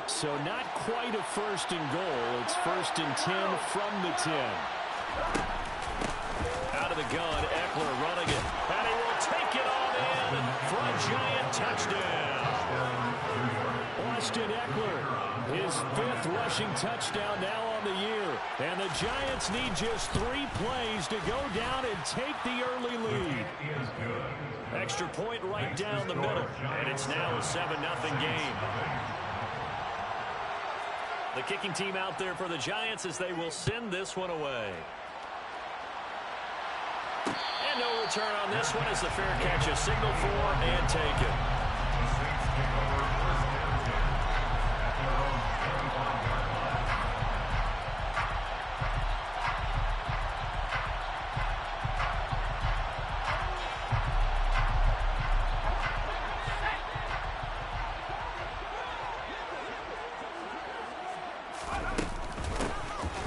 So not quite a first and goal. It's 1st and 10 from the 10. Out of the gun, Eckler running it. And he will take it on in for a giant touchdown. Austin Eckler, his 5th rushing touchdown now on the year. And the Giants need just 3 plays to go down and take the early lead. Extra point right down the middle. And it's now a 7-0 game. The kicking team out there for the Giants as they will send this one away. And no return on this one as the fair catch is signaled for and taken.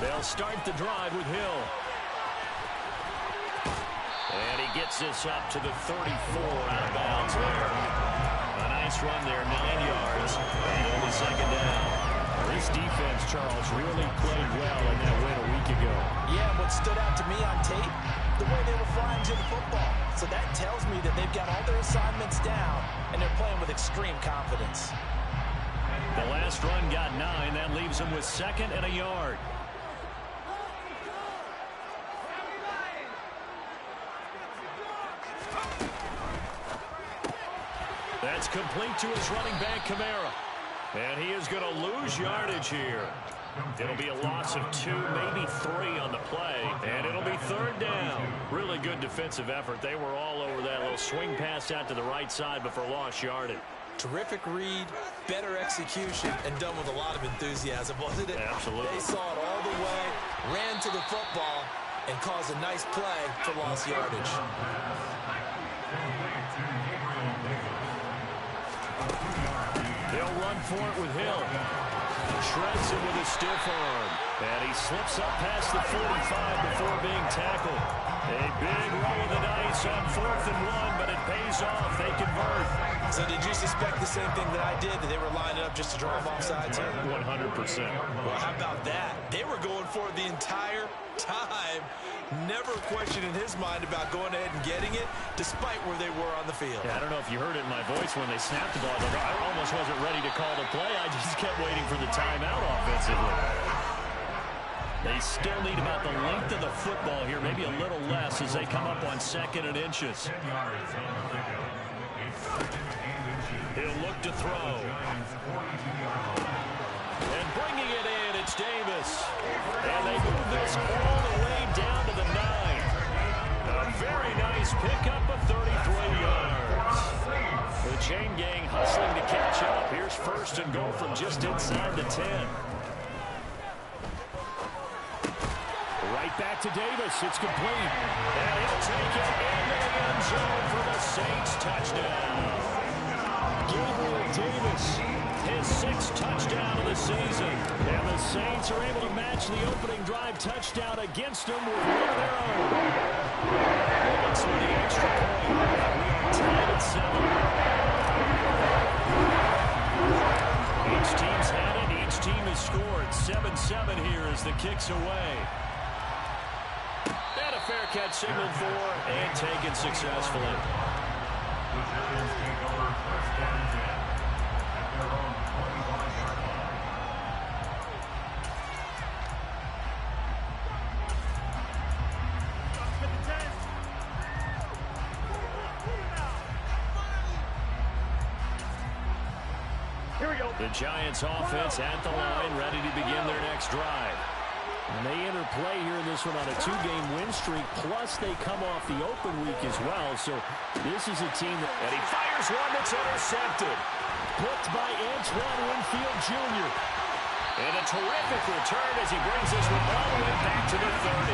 They'll start the drive with Hill. And he gets this up to the 34 out of bounds there. A nice run there, 9 yards, and only 2nd down. This defense, Charles, really played well in that win a week ago. Yeah, what stood out to me on tape, the way they were flying to the football. So that tells me that they've got all their assignments down, and they're playing with extreme confidence. The last run got 9. That leaves them with 2nd and a yard. That's complete to his running back, Kamara. And he is going to lose yardage here. It'll be a loss of 2, maybe 3 on the play. And it'll be 3rd down. Really good defensive effort. They were all over that little swing pass out to the right side, but for lost yardage. Terrific read, better execution, and done with a lot of enthusiasm, wasn't it? Absolutely. They saw it all the way, ran to the football, and caused a nice play for lost yardage. They'll run for it with Hill. Shreds it with a stiff arm. And he slips up past the 45 before being tackled. A big roll of the dice on 4th and 1, but it pays off. They convert. So did you suspect the same thing that I did, that they were lining up just to drive offsides here? 100%. Well, how about that? They were going for it the entire time. Never a question in his mind about going ahead and getting it, despite where they were on the field. Yeah, I don't know if you heard it in my voice when they snapped the ball. I almost wasn't ready to call the play. I just kept waiting for the timeout offensively. They still need about the length of the football here, maybe a little less as they come up on 2nd and inches. He'll look to throw. And bringing it in, it's Davis. And they move this all the way down to the 9. A very nice pickup of 33 yards. The chain gang hustling to catch up. Here's 1st and goal from just inside the 10. Right back to Davis. It's complete. And he'll take it into the end zone for the Saints touchdown. Gabriel Davis, his 6th touchdown of the season. And the Saints are able to match the opening drive touchdown against them with one of their own. Moments for the extra point. Tied at 7. Each team's had it. Each team has scored. 7-7 here as the kick's away. And a fair catch signaled for and taken successfully. The Giants offense at the line, ready to begin their next drive. And they enter play here in this one on a 2-game win streak, plus they come off the open week as well. So this is a team that... And he fires one that's intercepted. Picked by Antoine Winfield Jr. And a terrific return as he brings this one all the way back to the 30.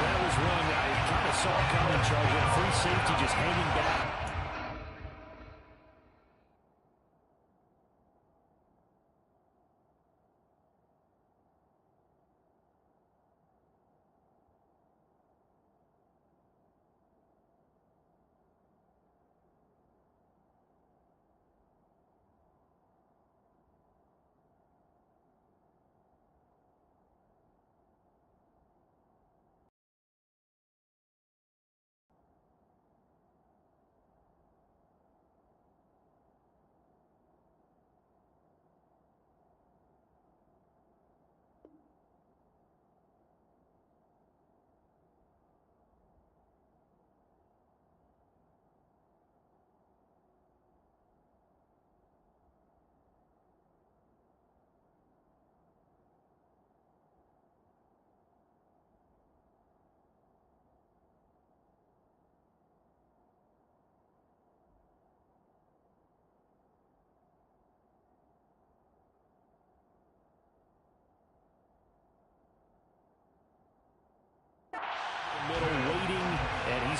That was one I kind of saw coming, Charlie. Free safety just hanging back.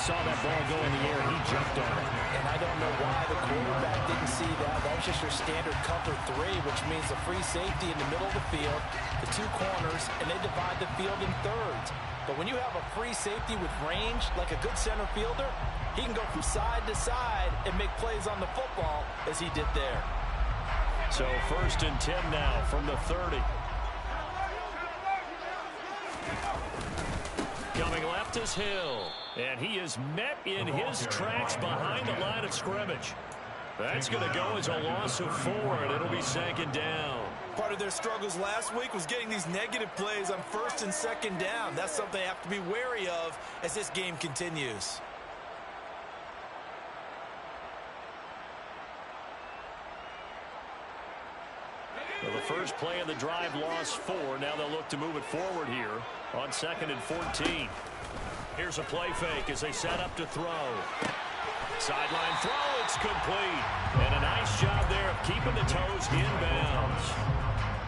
saw that ball go in the air, he jumped on it. And I don't know why the quarterback didn't see that. That was just your standard cover 3, which means the free safety in the middle of the field, the 2 corners, and they divide the field in thirds. But when you have a free safety with range, like a good center fielder, he can go from side to side and make plays on the football as he did there. So 1st and 10 now from the 30. Coming left is Hill. And he is met in his tracks behind the line of scrimmage. That's going to go as a loss of 4, and it'll be 2nd down. Part of their struggles last week was getting these negative plays on 1st and 2nd down. That's something they have to be wary of as this game continues. Well, the first play of the drive lost 4. Now they'll look to move it forward here on 2nd and 14. Here's a play fake as they set up to throw. Sideline throw, it's complete. And a nice job there of keeping the toes inbounds.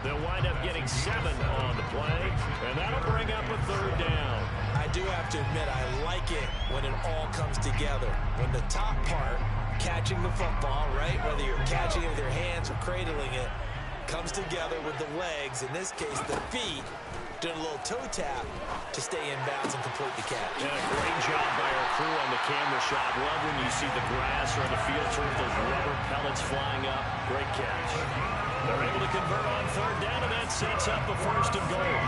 They'll wind up getting 7 on the play, and that'll bring up a 3rd down. I do have to admit, I like it when it all comes together. When the top part, catching the football, right, whether you're catching it with your hands or cradling it, comes together with the legs, in this case the feet, doing a little toe tap to stay in bounds and complete the catch. And a great job by our crew on the camera shot. Love when you see the grass or the field turf, those rubber pellets flying up. Great catch. They're able to convert on 3rd down, and that sets up the 1st and goal.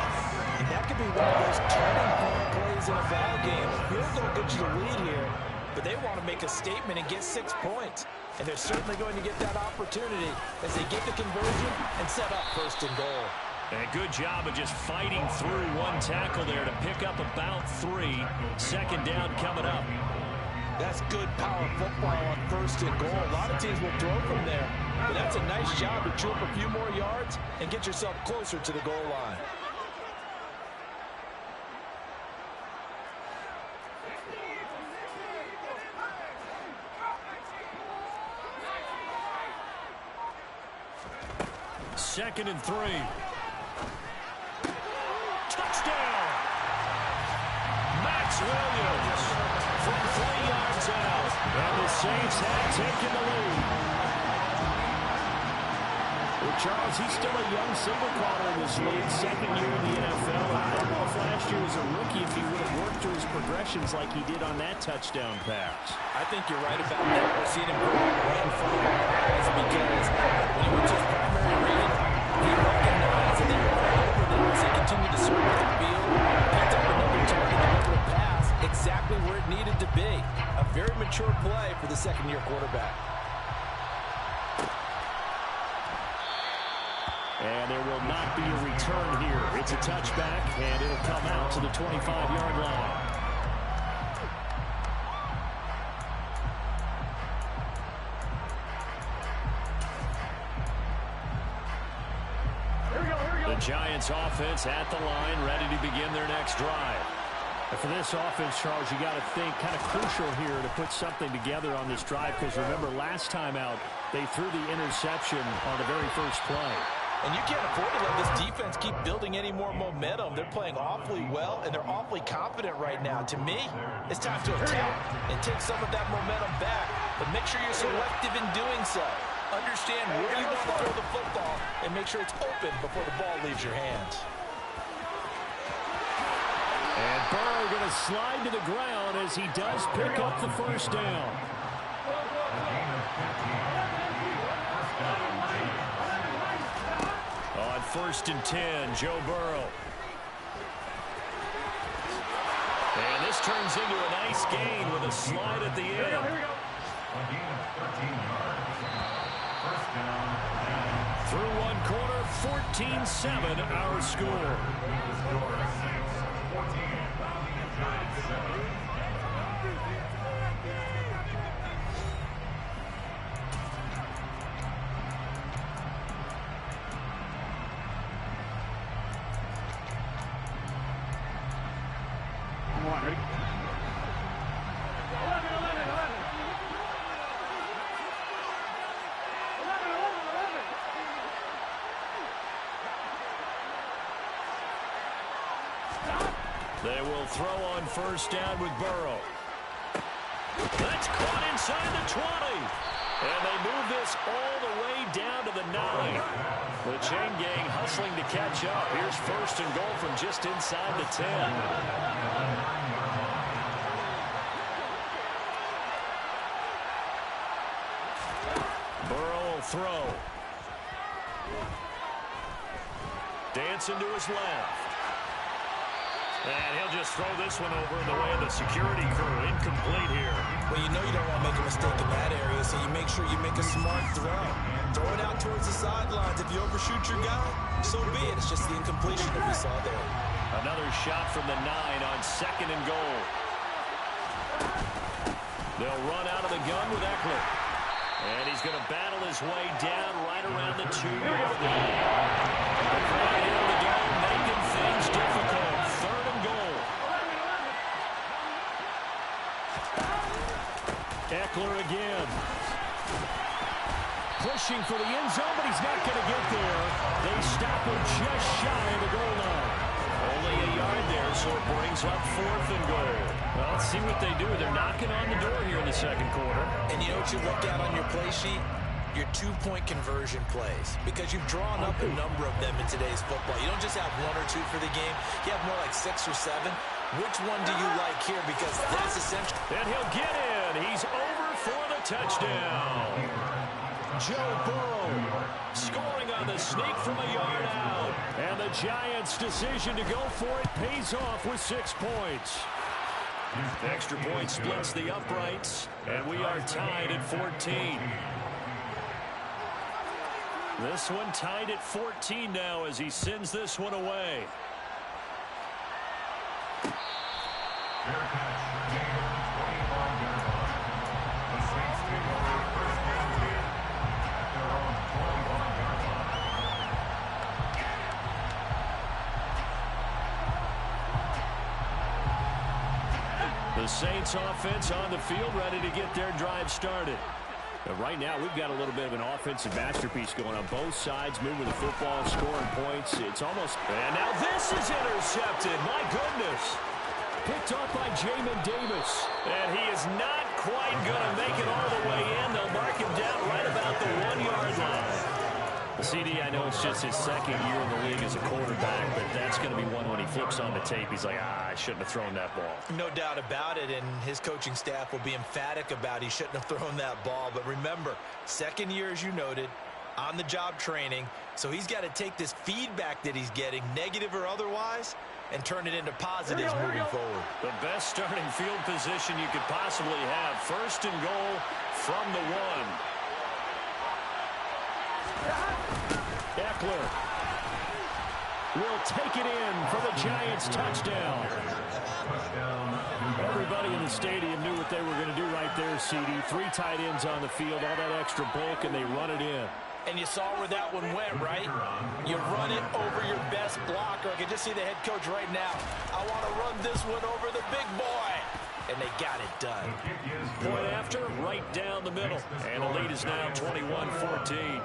And that could be one of those turning point plays in a ball game. A field goal gets you the lead here, but they want to make a statement and get 6 points. And they're certainly going to get that opportunity as they get the conversion and set up 1st and goal. And a good job of just fighting through one tackle there to pick up about 3. 2nd down coming up. That's good power football on 1st and goal. A lot of teams will throw from there, but that's a nice job to chew up a few more yards and get yourself closer to the goal line. Second and 3. Touchdown! Max Williams from 3 yards out. And the Saints have taken the lead. Well, Charles, he's still a young signal caller in this league, 2nd year in the NFL. I don't know if last year as a rookie if he would have worked through his progressions like he did on that touchdown pass. I think you're right about that. We're seeing him right in front of our eyes because when he went to his primary read, he recognized that they were all over them as they continued to circle the field, picked up another target, delivered a pass exactly where it needed to be. A very mature play for the 2nd-year quarterback. And there will not be a return here. It's a touchback, and it'll come out to the 25-yard line. The Giants offense at the line, ready to begin their next drive. And for this offense, Charles, you got to think kind of crucial here to put something together on this drive, because remember, last time out, they threw the interception on the very first play. And you can't afford to let this defense keep building any more momentum. They're playing awfully well, and they're awfully confident right now. To me, it's time to attack and take some of that momentum back. But make sure you're selective in doing so. Understand where you want to throw the football and make sure it's open before the ball leaves your hands. And Burrow going to slide to the ground as he does pick up the 1st down. On 1st and 10, Joe Burrow. And this turns into a nice gain with a slide at the end. Through one quarter, 14-7 our score. They will throw on 1st down with Burrow. That's caught inside the 20. And they move this all the way down to the 9. The chain gang hustling to catch up. Here's first and goal from just inside the 10. Burrow will throw. Dancing to his left. And he'll just throw this one over in the way of the security crew. Incomplete here. Well, you know you don't want to make a mistake in that area, so you make sure you make a smart throw. Throw it out towards the sidelines. If you overshoot your guy, so be it. It's just the incompletion that we saw there. Another shot from the 9 on second and goal. They'll run out of the gun with Eckler. And he's going to battle his way down right around the 2-yard line. Right in the game, making things difficult. Third and goal. Eckler again. Pushing for the end zone, but he's not going to get there. They stop him just shy of the goal line. Only a yard there, so it brings up fourth and goal. Well, let's see what they do. They're knocking on the door here in the second quarter. And you know what you look at on your play sheet? Your two-point conversion plays, because you've drawn up a number of them in today's football. You don't just have 1 or 2 for the game. You have more like 6 or 7. Which one do you like here? Because that's essential. And he'll get in. He's over for the touchdown. Joe Burrow scoring on the sneak from a yard out. And the Giants' decision to go for it pays off with 6 points. The extra point splits the uprights, and we are tied at 14. This one tied at 14 now as he sends this one away. The Saints offense on the field, ready to get their drive started. Right now, we've got a little bit of an offensive masterpiece going on both sides, moving the football, scoring points. It's almost... And now this is intercepted. My goodness. Picked off by Jamin Davis. And he is not quite going to make it all the way in. They'll mark him down right about the 1-yard line. CD, I know it's just his second year in the league as a quarterback, but that's going to be one when he flips on the tape. He's like, I shouldn't have thrown that ball. No doubt about it, and his coaching staff will be emphatic about he shouldn't have thrown that ball. But remember, second year, as you noted, on-the-job training, so he's got to take this feedback that he's getting, negative or otherwise, and turn it into positives moving forward. The best starting field position you could possibly have. First and goal from the 1. Eckler will take it in for the Giants touchdown. Everybody in the stadium knew what they were going to do right there, CD. 3 tight ends on the field, all that extra bulk, and they run it in. And you saw where that one went, right? You run it over your best blocker. I can just see the head coach right now. I want to run this one over the big boy. And they got it done. Point after, right down the middle. And the lead is now 21-14.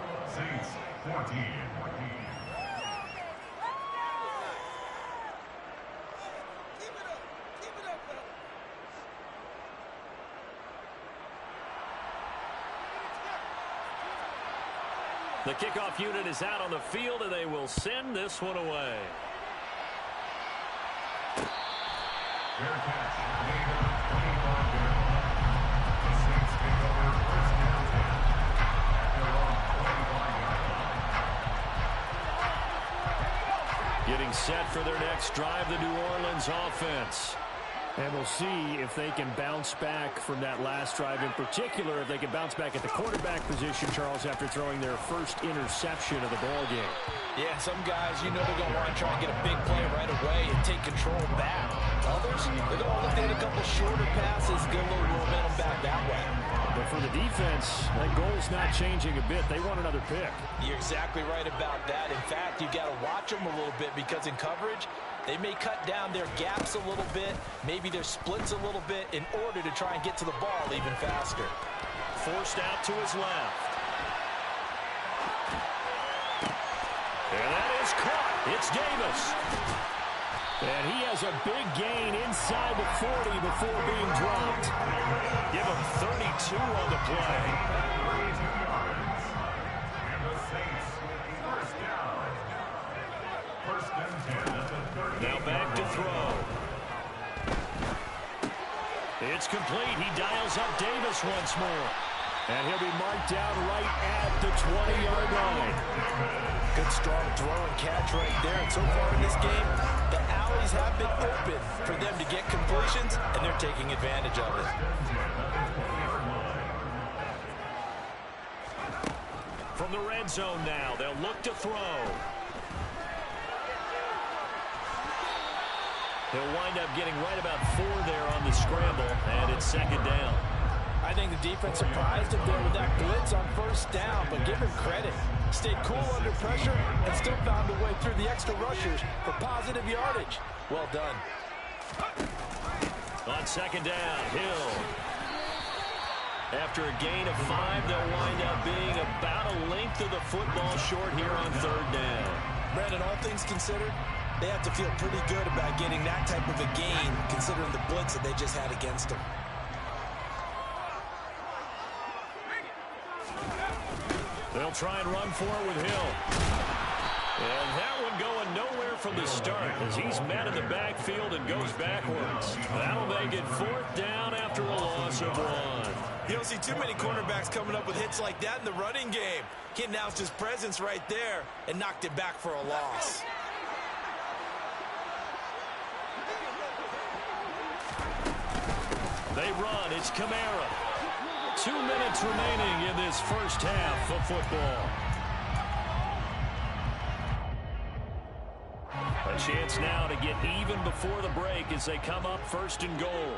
The kickoff unit is out on the field, and they will send this one away. Getting set for their next drive, the New Orleans offense. And we'll see if they can bounce back from that last drive. In particular, if they can bounce back at the quarterback position, Charles, after throwing their first interception of the ball game. Yeah, some guys, you know they're going to want to try and get a big play right away and take control back. Others, they're going to look at a couple shorter passes, get a little momentum back that way. But for the defense, that goal's not changing a bit. They want another pick. You're exactly right about that. In fact, you've got to watch them a little bit because in coverage, they may cut down their gaps a little bit, maybe their splits a little bit in order to try and get to the ball even faster. Forced out to his left. And that is caught. It's Davis. And he has a big gain inside the 40 before being dropped. Give him 32 on the play. Now back to throw. It's complete. He dials up Davis once more. And he'll be marked down right at the 20-yard line. Good strong throw and catch right there. And so far in this game, the alleys have been open for them to get completions, and they're taking advantage of it. From the red zone now, they'll look to throw. He'll wind up getting right about 4 there on the scramble, and it's second down. I think the defense surprised him there with that blitz on first down, but give him credit. Stayed cool under pressure and still found a way through the extra rushers for positive yardage. Well done. On second down, Hill. After a gain of 5, they'll wind up being about a length of the football short here on third down. Brandon, all things considered, they have to feel pretty good about getting that type of a gain, considering the blitz that they just had against them. They'll try and run for it with Hill. And that one going nowhere from the start as he's met in the backfield and goes backwards. That'll make it 4th down after a loss of 1. You don't see too many cornerbacks coming up with hits like that in the running game. He announced his presence right there and knocked it back for a loss. They run. It's Kamara. 2 minutes remaining in this first half of football. A chance now to get even before the break as they come up 1st and goal.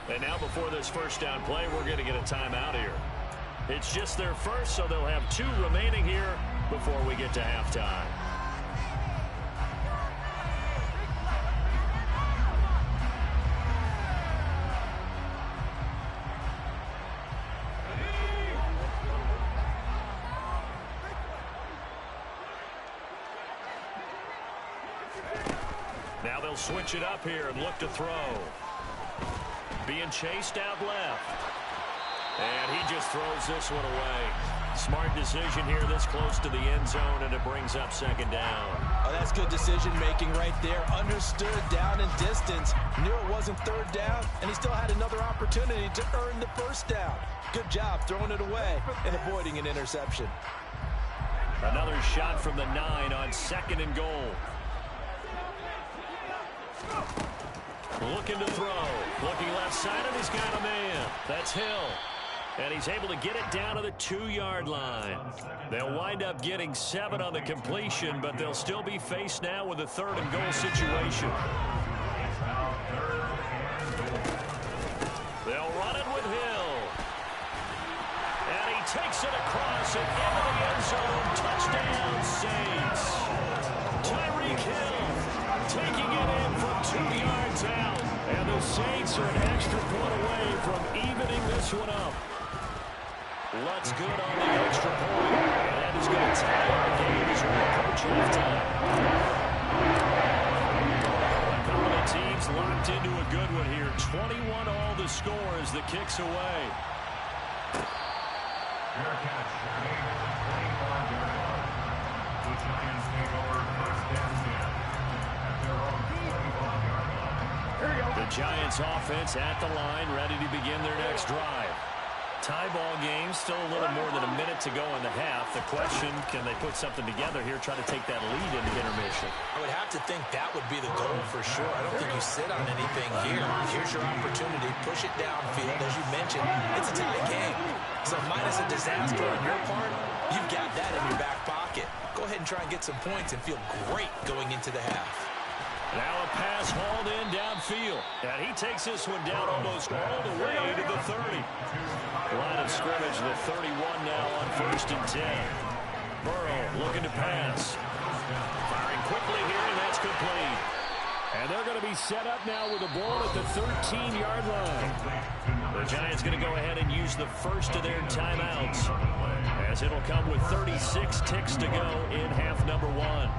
And now before this first down play, we're going to get a timeout here. It's just their first, so they'll have 2 remaining here before we get to halftime. Now they'll switch it up here and look to throw. Being chased out left. And he just throws this one away. Smart decision here this close to the end zone, and it brings up second down. Oh, that's good decision-making right there. Understood down and distance. Knew it wasn't third down, and he still had another opportunity to earn the first down. Good job throwing it away and avoiding an interception. Another shot from the 9 on 2nd and goal. Looking to throw. Looking left side, and he's got a man. That's Hill. And he's able to get it down to the 2-yard line. They'll wind up getting 7 on the completion, but they'll still be faced now with a 3rd and goal situation. They'll run it with Hill. And he takes it across and into the end zone. Touchdown, Saints. Tyreek Hill taking it in from 2 yards out. And the Saints are an extra point away from evening this one up. Lutz good on the extra point. And that is going to tie our game as we approach halftime. A couple of teams locked into a good one here. 21 all the score as the kick's away. Fair catch. The Giants take over 1st and 10 at their own 21-yard line. The Giants offense at the line, ready to begin their next drive. Tie ball game, still a little more than a minute to go in the half. The question, can they put something together here, try to take that lead into intermission? I would have to think that would be the goal for sure. I don't think you sit on anything here. Here's your opportunity. Push it downfield. As you mentioned, it's a tie game. So minus a disaster on your part, you've got that in your back pocket. Go ahead and try and get some points and feel great going into the half. Now a pass hauled in downfield. And he takes this one down almost all the way to the 30. Line of scrimmage, the 31 now on 1st and 10. Burrow looking to pass. Firing quickly here, and that's complete. And they're going to be set up now with the ball at the 13-yard line. The Giants going to go ahead and use the first of their timeouts, as it'll come with 36 ticks to go in half number one.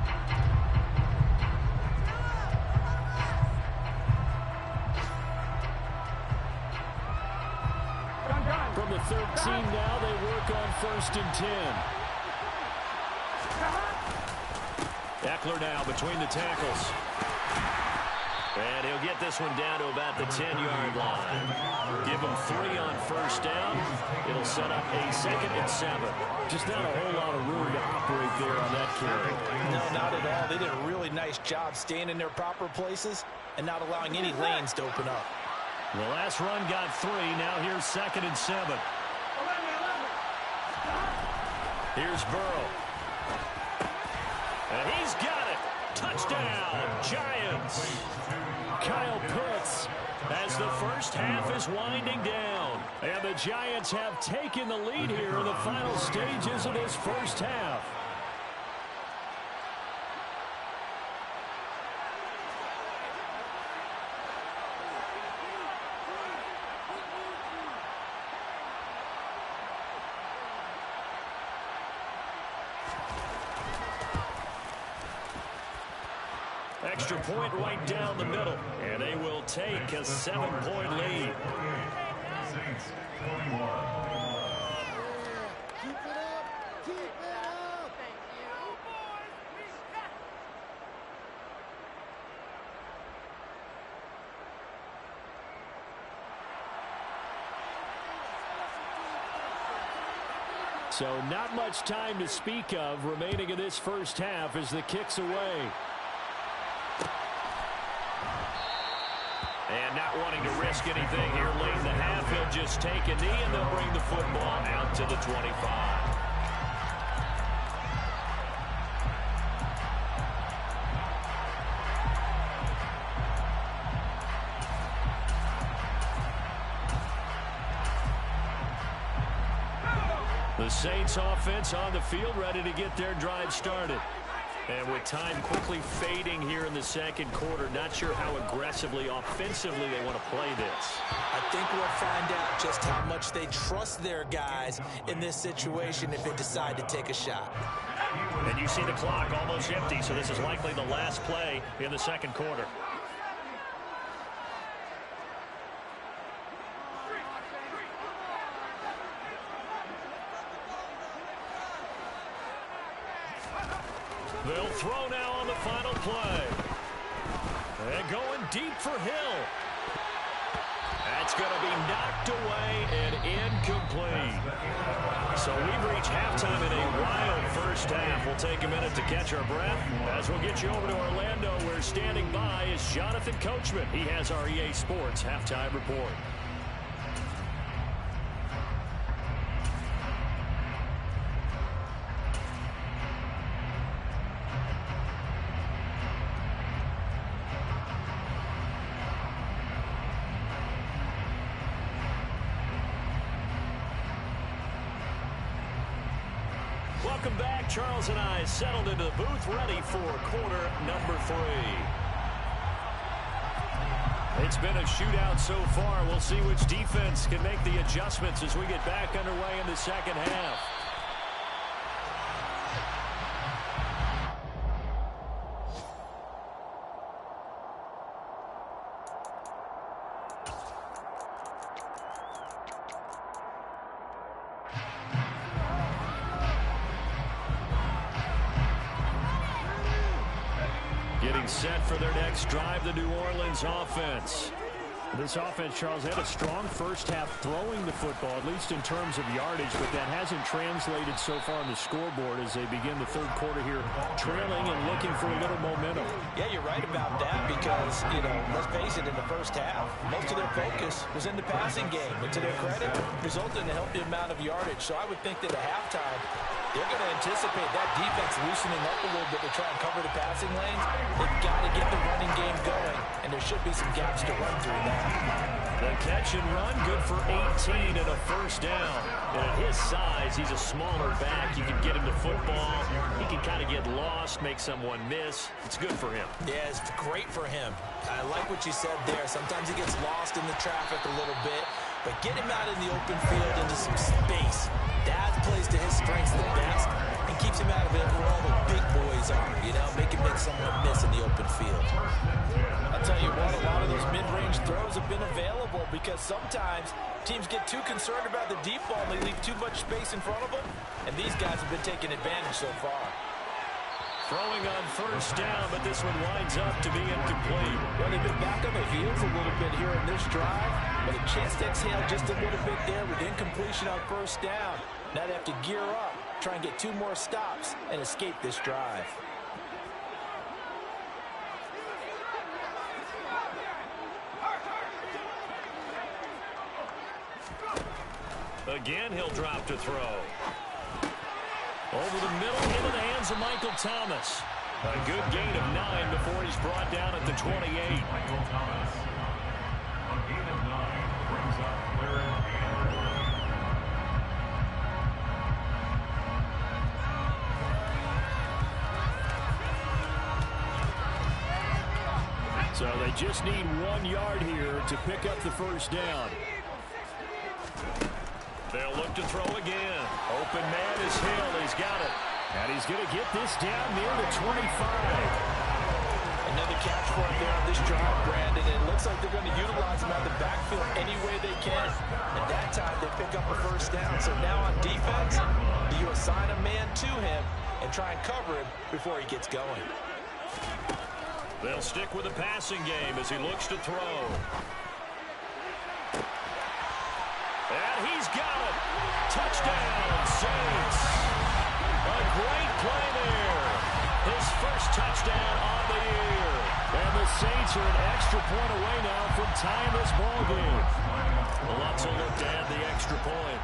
From the 13 now, they work on 1st and 10. Eckler now between the tackles. And he'll get this one down to about the 10-yard line. Give him 3 on 1st down. It'll set up a 2nd and 7. Just not a whole lot of room to operate there on that carry. No, not at all. They did a really nice job staying in their proper places and not allowing any lanes to open up. The last run got 3. Now here's 2nd and 7. Here's Burrow. And he's got it. Touchdown, Giants. Kyle Pitts as the first half is winding down. And the Giants have taken the lead here in the final stages of this first half. Extra point right down the middle, and they will take a 7-point lead. Saints 21. Keep it up! Keep it up! So not much time to speak of remaining in this first half as the kick's away. And not wanting to risk anything here late in the half, he'll just take a knee and they'll bring the football out to the 25. The Saints offense on the field, ready to get their drive started. And with time quickly fading here in the second quarter, not sure how aggressively, offensively they want to play this. I think we'll find out just how much they trust their guys in this situation if they decide to take a shot. And you see the clock almost empty, so this is likely the last play in the second quarter. They'll throw now on the final play. And going deep for Hill. That's going to be knocked away and incomplete. So we've reached halftime in a wild first half. We'll take a minute to catch our breath as we'll get you over to Orlando, where standing by is Jonathan Coachman. He has our EA Sports halftime report. Welcome back. Charles and I settled into the booth, ready for quarter number 3. It's been a shootout so far. We'll see which defense can make the adjustments as we get back underway in the second half. Getting set for their next drive, the New Orleans offense. This offense, Charles, had a strong first half throwing the football, at least in terms of yardage, but that hasn't translated so far on the scoreboard as they begin the third quarter here, trailing and looking for a little momentum. Yeah, you're right about that because, let's face it, in the first half, most of their focus was in the passing game. And to their credit, resulted in a healthy amount of yardage. So I would think that at halftime, they're going to anticipate that defense loosening up a little bit to try and cover the passing lanes. They've got to get the running game going, and there should be some gaps to run through now. The catch and run, good for 18 and a first down. And at his size, he's a smaller back. You can get him the football. He can kind of get lost, make someone miss. It's good for him. Yeah, it's great for him. I like what you said there. Sometimes he gets lost in the traffic a little bit. but get him out in the open field into some space. That plays to his strengths the best and keeps him out of it where all the big boys are, you know, make someone miss in the open field. I'll tell you what, a lot of those mid-range throws have been available because sometimes teams get too concerned about the deep ball and they leave too much space in front of them, and these guys have been taking advantage so far. Throwing on first down, but this one winds up to be incomplete. Well, they've been back on their heels a little bit here in this drive, but a chance to exhale just a little bit there with incompletion on first down. Now they have to gear up, try and get 2 more stops, and escape this drive. Again, he'll drop to throw. Over the middle, into the hands of Michael Thomas. A good gain of 9 before he's brought down at the 28. Michael Thomas, a gain of 9, brings up third and 8. So they just need 1 yard here to pick up the first down. They'll look to throw again. Open man is Hill. He's got it. And he's going to get this down near the 25. Another catch for him there on this drive, Brandon. And it looks like they're going to utilize him out of the backfield any way they can. At that time, they pick up a first down. So now on defense, you assign a man to him and try and cover him before he gets going. They'll stick with the passing game as he looks to throw. And he's got it. Touchdown, Saints. A great play there. His first touchdown on the year. And the Saints are an extra point away now from tying this ball game. Lots of look to add the extra point.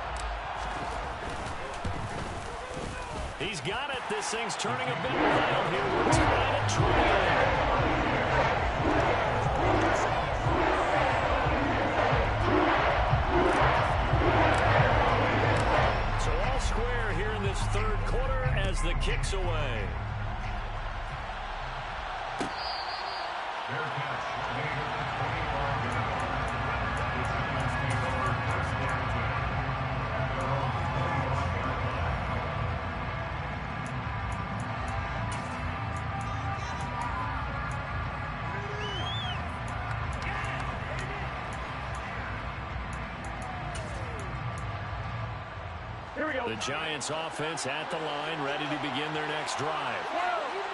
He's got it. This thing's turning a bit wild here. We're tied at trailing. So all square here in this third quarter as the kick's away. Fair catch, gain of 25 yards. The Giants take over first down 10 at their own 25-yard line. The Giants offense at the line, ready to begin their next drive.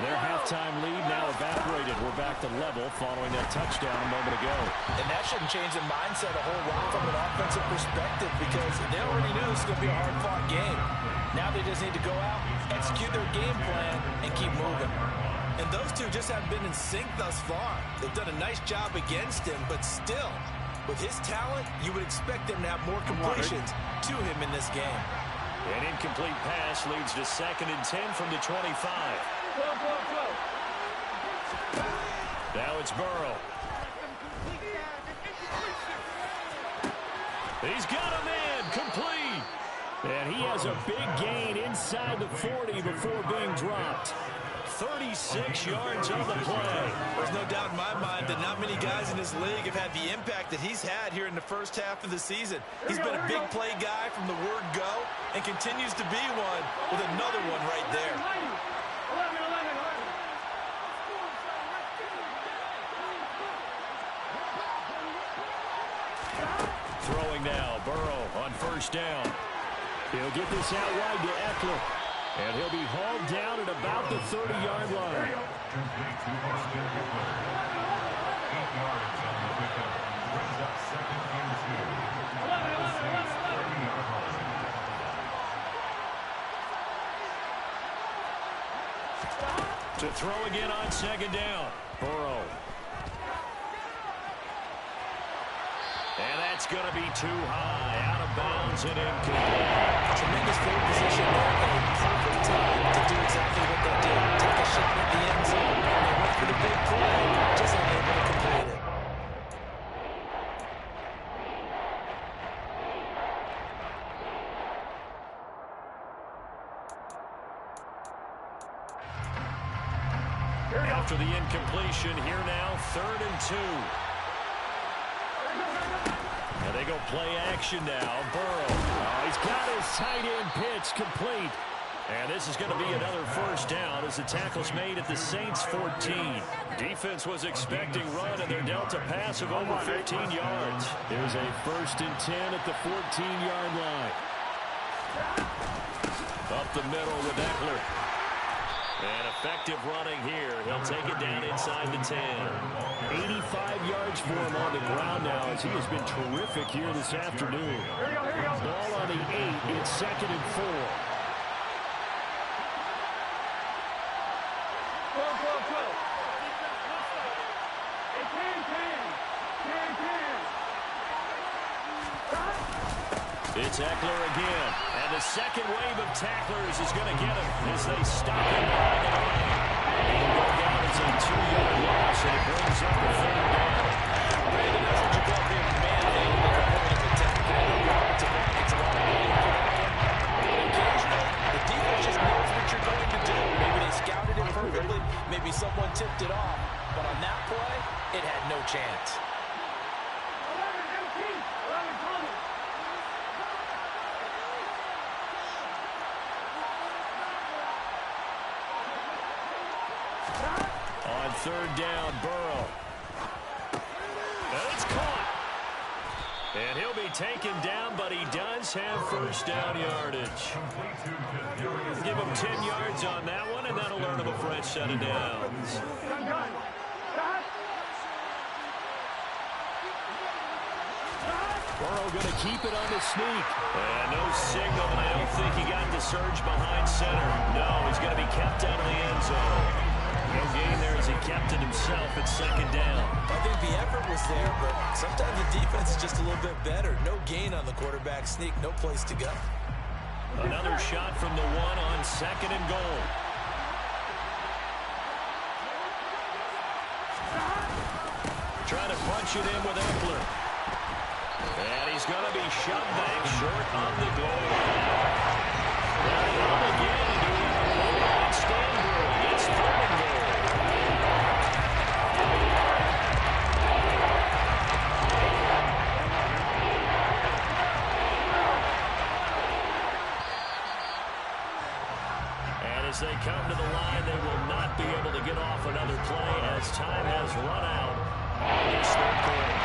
Their halftime lead now evaporated. We're back to level following that touchdown a moment ago. And that shouldn't change the mindset a whole lot from an offensive perspective because they already knew this was going to be a hard-fought game. Now they just need to go out, execute their game plan, and keep moving. And those two just haven't been in sync thus far. They've done a nice job against him, but still, with his talent, you would expect them to have more completions to him in this game. An incomplete pass leads to 2nd and 10 from the 25. Now it's Burrow. He's got a man complete. And he has a big gain inside the 40 before being dropped. 36 yards on the play. There's no doubt in my mind that not many guys in this league have had the impact that he's had here in the first half of the season. He's been a big play guy from the word go and continues to be one with another one right there. Throwing now, Burrow on first down. He'll get this out wide to Eckler. And he'll be hauled down at about the 30-yard line. Complete to Austin Eckler. 8 yards on the pickup. Brings up 2nd and 2. The Saints 30-yard line. To throw again on 2nd down. Burrow. And that's going to be too high. Out of bounds and incomplete. Tremendous field position there. A perfect time to do exactly what they did. Take a shot at the end zone. They went for the big play, just unable to complete it. After the incompletion, here now, 3rd and 2. And And they go play action now. Burrow. Oh, he's got his tight end pitch complete. And this is going to be another first down as the tackle's made at the Saints 14. Defense was expecting run, and they're dealt a pass of over 15 yards. Here's a 1st and 10 at the 14-yard line. Up the middle with Eckler. And effective running here. He'll take it down inside the 10. 85 yards for him on the ground now as he has been terrific here this afternoon. Ball on the 8. It's 2nd and 4. It's Eckler again. And the second wave of tacklers is going to get him as they stop him behind the line. He'll go down as a 2-yard loss, and it brings up the 3rd down. Brandon, that's what you call being man-made at the point of attack. It's a lot of occasionally, the defense just knows what you're going to do. Maybe they scouted it perfectly. Maybe someone tipped it off. But on that play, it had no chance. On 3rd down, Burrow. And it's caught. And he'll be taken down, but he does have first down yardage. Give him 10 yards on that one, and that'll earn him a fresh set of downs. Burrow going to keep it on the sneak. And no signal, and I don't think he got the surge behind center. No, he's going to be kept out of the end zone. No gain there as he kept it himself at 2nd down. I think the effort was there, but sometimes the defense is just a little bit better. No gain on the quarterback sneak, no place to go. Another shot from the 1 on 2nd and goal. Trying to punch it in with Eckler. And he's going to be shoved back short on the goal line. And again, doing Stanbury. It's 3rd and goal. And as they come to the line, they will not be able to get off another play as time has run out on this 3rd quarter.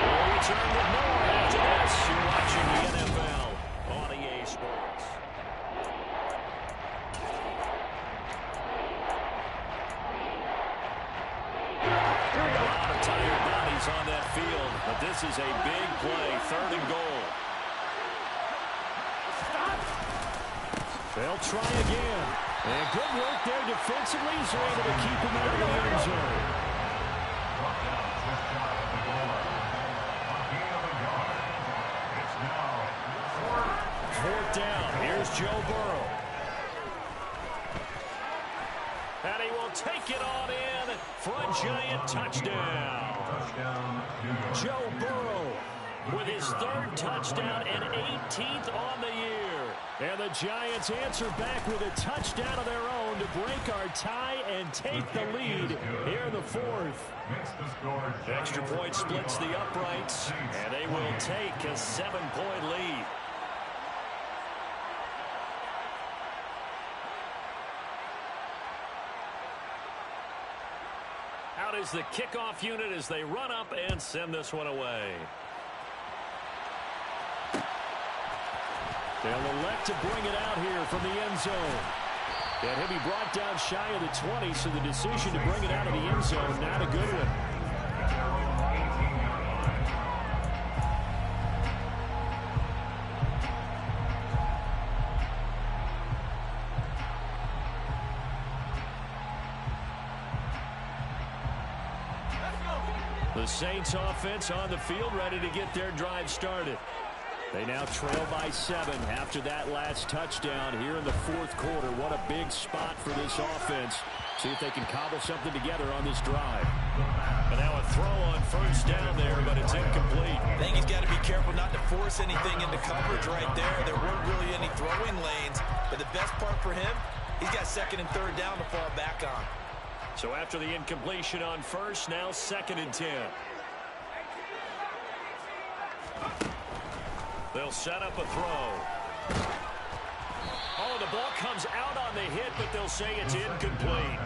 We'll return with more after this. You're watching the NFL on EA Sports. A lot of tired bodies on that field, but this is a big play, 3rd and goal. They'll try again. And good work there defensively. He's able to keep him out of the end zone. Fourth down. Here's Joe Burrow. And he will take it on in for a giant touchdown. Joe Burrow with his 3rd touchdown and 18th on the year. And the Giants answer back with a touchdown of their own to break our tie and take the lead here in the 4th. Extra point splits the uprights, and they will take a 7-point lead. Out is the kickoff unit as they run up and send this one away. They'll elect to bring it out here from the end zone. And he'll be brought down shy of the 20, so the decision to bring it out of the end zone, not a good one. The Saints offense on the field ready to get their drive started. They now trail by 7 after that last touchdown here in the 4th quarter. What a big spot for this offense. See if they can cobble something together on this drive. And now a throw on 1st down there, but it's incomplete. I think he's got to be careful not to force anything into coverage right there. There weren't really any throwing lanes, but the best part for him, he's got 2nd and 3rd down to fall back on. So after the incompletion on 1st, now 2nd and 10. They'll set up a throw. Oh, the ball comes out on the hit, but they'll say it's incomplete.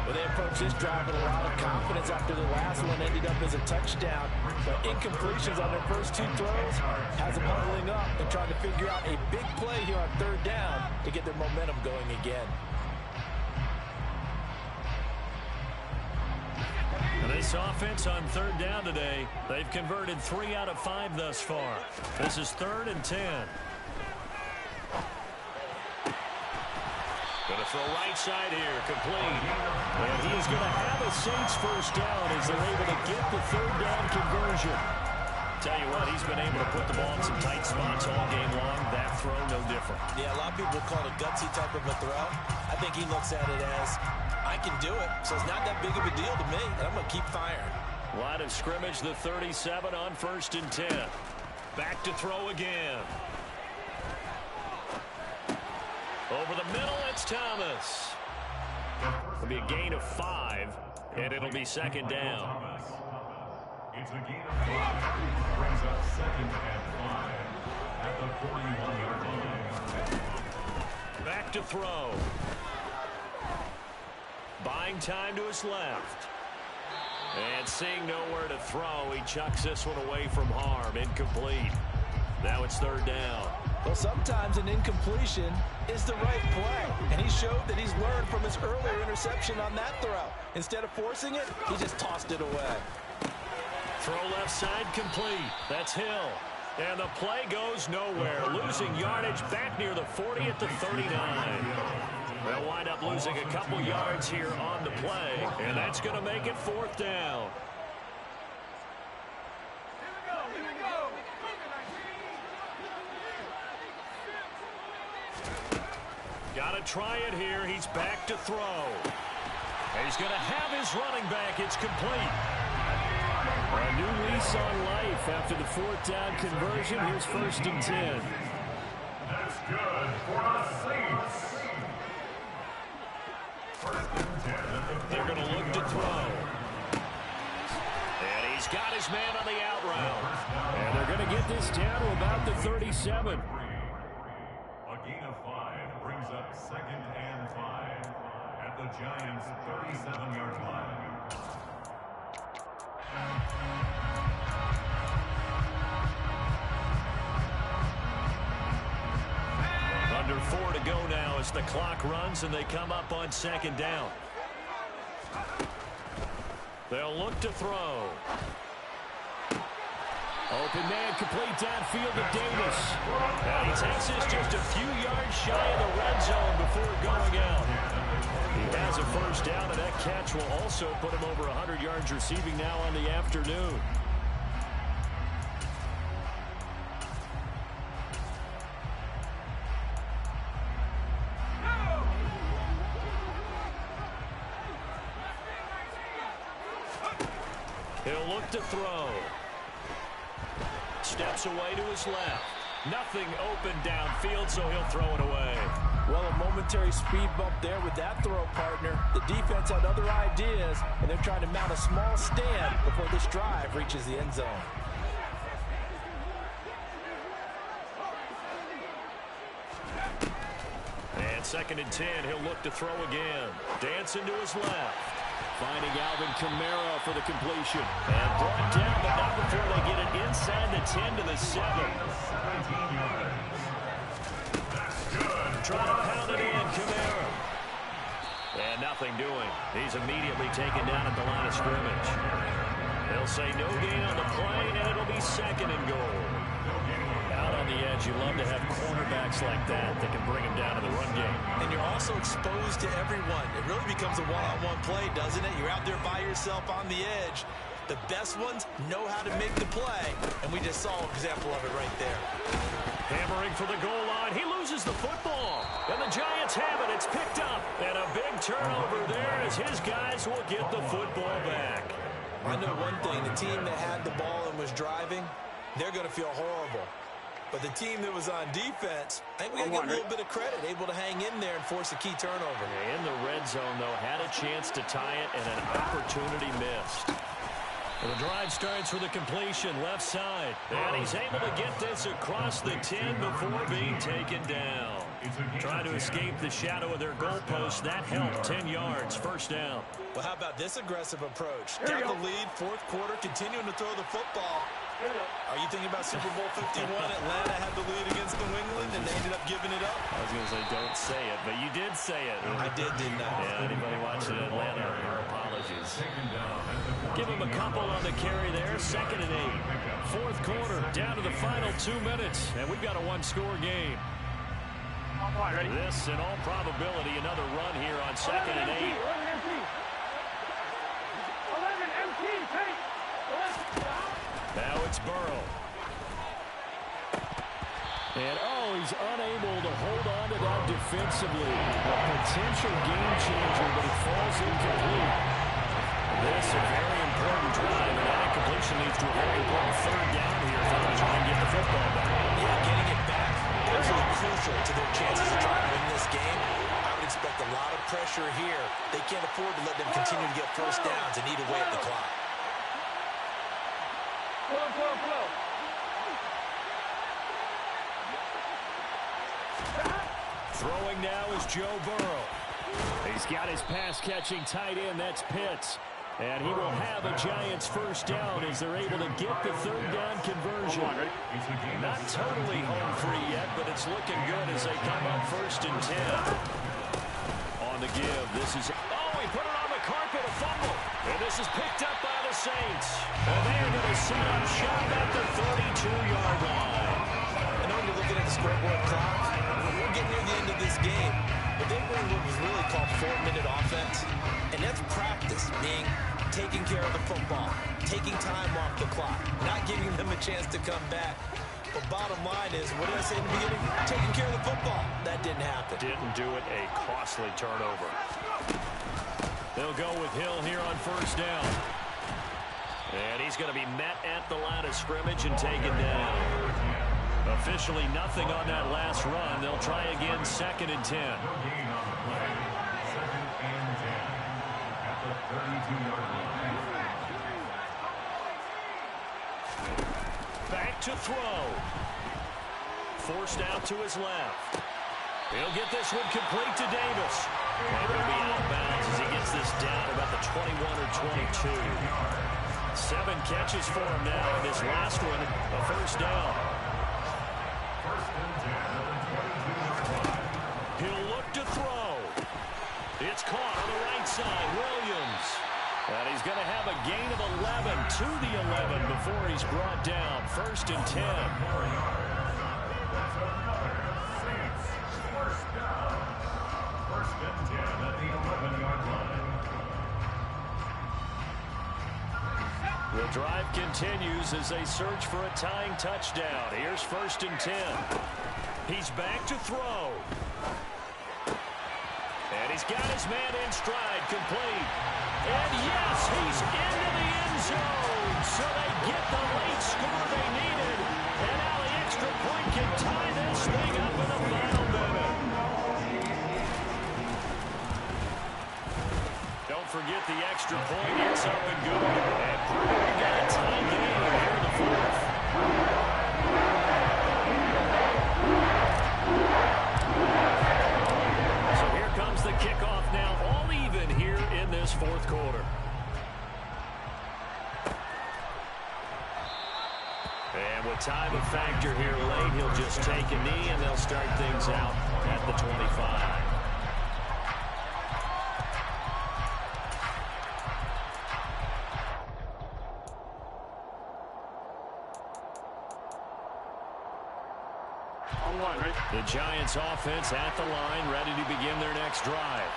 Well, they approached this drive with a lot of confidence after the last one ended up as a touchdown. But incompletions on their first two throws has them huddling up and trying to figure out a big play here on third down to get their momentum going again. This offense on third down today, they've converted 3 out of 5 thus far. This is 3rd and 10. Going to throw right side here, complete. And he is going to have a Saints first down as they're able to get the third down conversion. Tell you what, he's been able to put the ball in some tight spots all game long. That throw, no different. Yeah, a lot of people call it a gutsy type of a throw. I think he looks at it as, I can do it, so it's not that big of a deal to me, and I'm going to keep firing. Line of scrimmage, the 37 on 1st and 10. Back to throw again. Over the middle, it's Thomas. It'll be a gain of 5, and it'll be 2nd down. It's a gain of 5. Brings up 2nd and 5 at the 41-yard line. Back to throw. Buying time to his left. And seeing nowhere to throw, he chucks this one away from harm. Incomplete. Now it's 3rd down. Well, sometimes an incompletion is the right play. And he showed that he's learned from his earlier interception on that throw. Instead of forcing it, he just tossed it away. Throw left side complete. That's Hill. And the play goes nowhere. Losing yardage back near the 40 at the 39. They'll wind up losing a couple yards here on the play. And that's going to make it 4th down. Got to try it here. He's back to throw. And he's going to have his running back. It's complete. A new lease on life after the 4th down conversion. Here's 1st and 10. That's good for the Saints. 1st and 10. They're going to look to throw. And he's got his man on the out route. And they're going to get this down to about the 37. A gain of 5 brings up 2nd and 5 at the Giants' 37-yard line. Under 4 to go now as the clock runs and they come up on 2nd down. They'll look to throw. Open man, complete downfield to Davis. And he takes this just a few yards shy of the red zone before going out. He has a first down, and that catch will also put him over 100 yards receiving now on the afternoon. He'll look to throw. Steps away to his left. Nothing open downfield, so he'll throw it away. Well, a momentary speed bump there with that throw, partner. The defense had other ideas, and they're trying to mount a small stand before this drive reaches the end zone. And 2nd and 10, he'll look to throw again. Dancing to his left. Finding Alvin Kamara for the completion. And brought down, but not before they get it inside the 10 to the 7. 17 yards. That's good. Trying to pound it in, Kamara. And nothing doing. He's immediately taken down at the line of scrimmage. They'll say no gain on the play, and it'll be 2nd and goal. Out on the edge, you love to have cornerbacks like that can bring him down to the run game. And you're also exposed to everyone. It really becomes a one-on-one play, doesn't it? You're out there by yourself on the edge. The best ones know how to make the play, and we just saw an example of it right there. Hammering for the goal line. He loses the football. And the Giants have it. It's picked up. And a big turnover there as his guys will get the football back. I know one thing. The team that had the ball and was driving, they're going to feel horrible. But the team that was on defense, I think we got to give a little bit of credit, able to hang in there and force a key turnover. In the red zone, though, had a chance to tie it and an opportunity missed. Well, the drive starts with a completion left side. And he's able to get this across the 10 before being taken down. Trying to escape the shadow of their goalpost. That helped. 10 yards. First down. Well, how about this aggressive approach? Got the lead, fourth quarter, continuing to throw the football. Are you thinking about Super Bowl 51? Atlanta had the lead against New England, and they ended up giving it up. I was going to say, don't say it, but you did say it. I didn't I? Yeah, anybody watching Atlanta, your apologies. Give him a couple on the carry there. 2nd and 8. Fourth quarter, down to the final 2 minutes, and we've got a one-score game. This, in all probability, another run here on 2nd and 8. Now it's Burrow. And, he's unable to hold on to that defensively. A potential game changer, but it falls incomplete. This a very important drive, and that incompletion leads to a very important third down here for them to try and get the football back. Yeah, getting it back, absolutely crucial to their chances of trying to win this game. I would expect a lot of pressure here. They can't afford to let them continue to get first downs and eat away at the clock. Throwing now is Joe Burrow. He's got his pass-catching tight end. That's Pitts. And he will have a Giants first down as they're able to get the third down conversion. Not totally home free yet, but it's looking good as they come up 1st and 10. On the give, this is... he put it on the carpet, a fumble. And this is picked up by the Saints. And they're going to set up shop at the 32-yard line. I know you're looking at the scoreboard clock. We're getting near the end of this game. But they were in what was really called 4-minute offense. And that's practice, meaning taking care of the football, taking time off the clock, not giving them a chance to come back. But bottom line is, what did I say in the beginning? Taking care of the football. That didn't happen. Didn't do it. A costly turnover. They'll go with Hill here on first down. And he's going to be met at the line of scrimmage and taken down. Officially nothing on that last run. They'll try again 2nd and 10. 2nd and 10 at the 32-yard line. Back to throw. Forced out to his left. He'll get this one complete to Davis. And he'll be out of bounds as he gets this down about the 21 or 22. 7 catches for him now, and this last one, a first down. 1st and 10 at the 22-yard line. He'll look to throw. It's caught on the right side. Williams. And he's going to have a gain of 11 to the 11 before he's brought down. 1st and 10. That's another Saints first down. 1st and 10 at the 11-yard line. The drive continues as they search for a tying touchdown. Here's 1st and 10. He's back to throw. And he's got his man in stride, complete. And yes, he's into the end zone. So they get the late score they needed. And now the extra point can tie this thing up in the final minute. Don't forget the extra point. It's up and good. And Purdue got a tie game here in the 4th. So here comes the kickoff now, all even here in this 4th quarter. And with time a factor here late, he'll just take a knee and they'll start things out at the 25. The Giants offense at the line, ready to begin their next drive.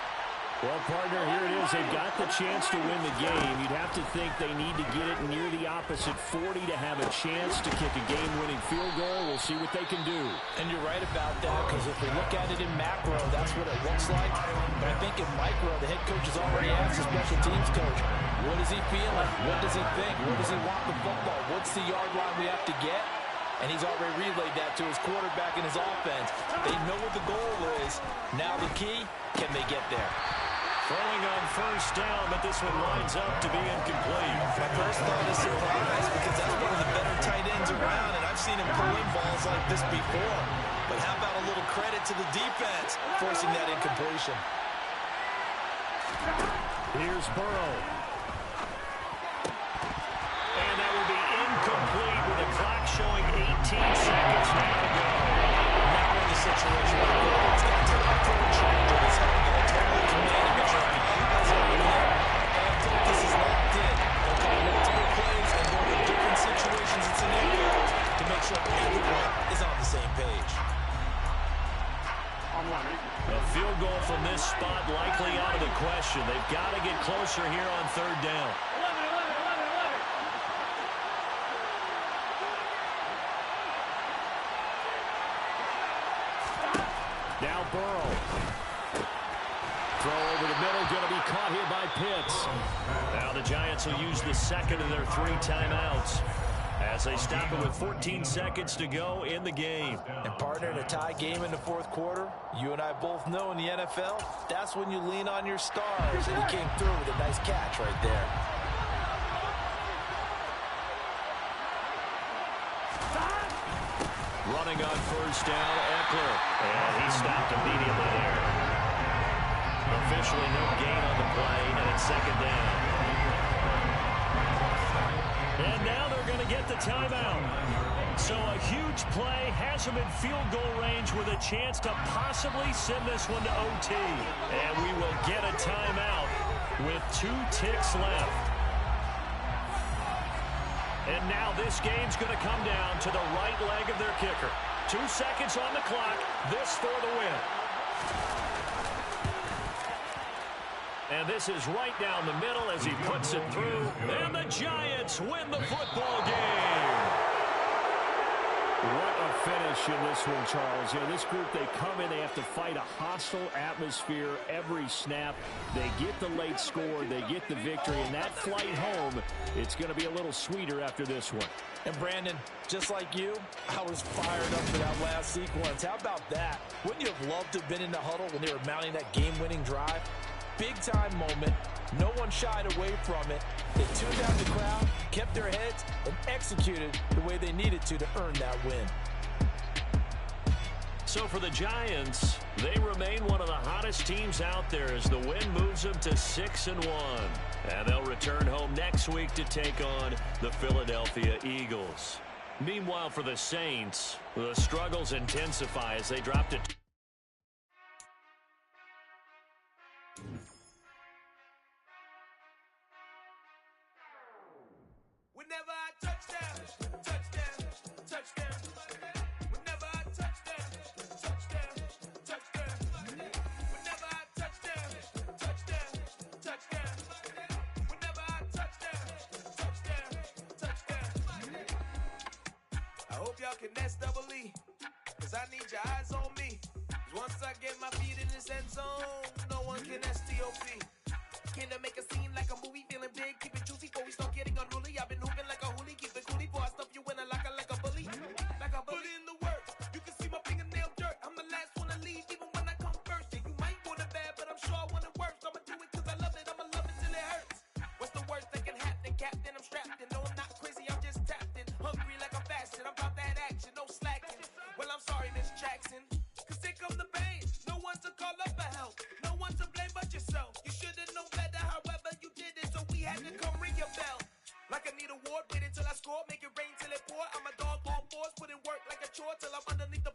Well, partner, here it is. They've got the chance to win the game. You'd have to think they need to get it near the opposite 40 to have a chance to kick a game-winning field goal. We'll see what they can do. And you're right about that, because if we look at it in macro, that's what it looks like. But I think in micro, the head coach has already asked the special teams coach, what is he feeling? What does he think? Where does he want the football? What's the yard line we have to get? And he's already relayed that to his quarterback and his offense. They know what the goal is. Now the key, can they get there? Throwing on first down, but this one winds up to be incomplete. My first thought is surprise because that's one of the better tight ends around, and I've seen him pull in balls like this before. But how about a little credit to the defense forcing that incompletion? Here's Burrow. And that will be incomplete with the clock showing 18 seconds now to go. Now in the situation where Burrow's got to take full charge of his health and totally command and make sure he has it on him. All focus is locked in. They'll call multiple plays and go to different situations and scenarios to make sure everyone is on the same page. A field goal from this spot likely out of the question. They've got to get closer here on third down. Now Burrow. Throw over the middle, going to be caught here by Pitts. Now the Giants will use the second of their 3 timeouts as they stop it with 14 seconds to go in the game. And partner, in a tie game in the fourth quarter, you and I both know in the NFL, that's when you lean on your stars. And he came through with a nice catch right there. Running on first down, Eckler. And he stopped immediately there. Officially no gain on the play, and it's second down. And now they're going to get the timeout. So a huge play has them in field goal range with a chance to possibly send this one to OT. And we will get a timeout with 2 ticks left. And now this game's going to come down to the right leg of their kicker. 2 seconds on the clock. This for the win. And this is right down the middle as he puts it through. And the Giants win the football game. What a finish in this one, Charles. Yeah, this group, they come in, they have to fight a hostile atmosphere every snap. They get the late score, they get the victory, and that flight home, it's going to be a little sweeter after this one. And Brandon, just like you, I was fired up for that last sequence. How about that? Wouldn't you have loved to have been in the huddle when they were mounting that game-winning drive? Big-time moment. No one shied away from it. They tuned out the crowd, kept their heads, and executed the way they needed to earn that win. So for the Giants, they remain one of the hottest teams out there as the win moves them to 6-1. And they'll return home next week to take on the Philadelphia Eagles. Meanwhile, for the Saints, the struggles intensify as they drop to Whenever I touchdown, touchdown, touchdown. Whenever I touchdown, touchdown, touchdown. Whenever I touchdown, touchdown, touchdown. Whenever I touchdown, touchdown, touchdown. I hope y'all can nest double E, cause I need your eyes on me. 'Cause once I get my feet in this end zone, no one can STOP. Can I make a scene like a movie, feeling big, keep it juicy before we start getting unruly. I've been hooping like a hoolie, keep it coolie before I stuff you in a locker like a bully. Like a bully. Put in the work, you can see my fingernail dirt. I'm the last one to leave, even when I come first. Yeah, you might want it bad, but I'm sure I want it worse. I'ma do it cause I love it, I'ma love it till it hurts. What's the worst that can happen, Captain? I'm strapped in, no I'm not crazy, I'm just tapped in. Hungry like I'm fasting, I'm about that action, no slacking. Well, I'm sorry, Miss Jackson, cause here come the pain. No one to call up for help, no one to blame but yourself. You should've known better, however you did it, so we had to come ring your bell. Like I need a award, wait until I score, make it rain till it pour. I'm a dog on force, put in work like a chore till I'm underneath the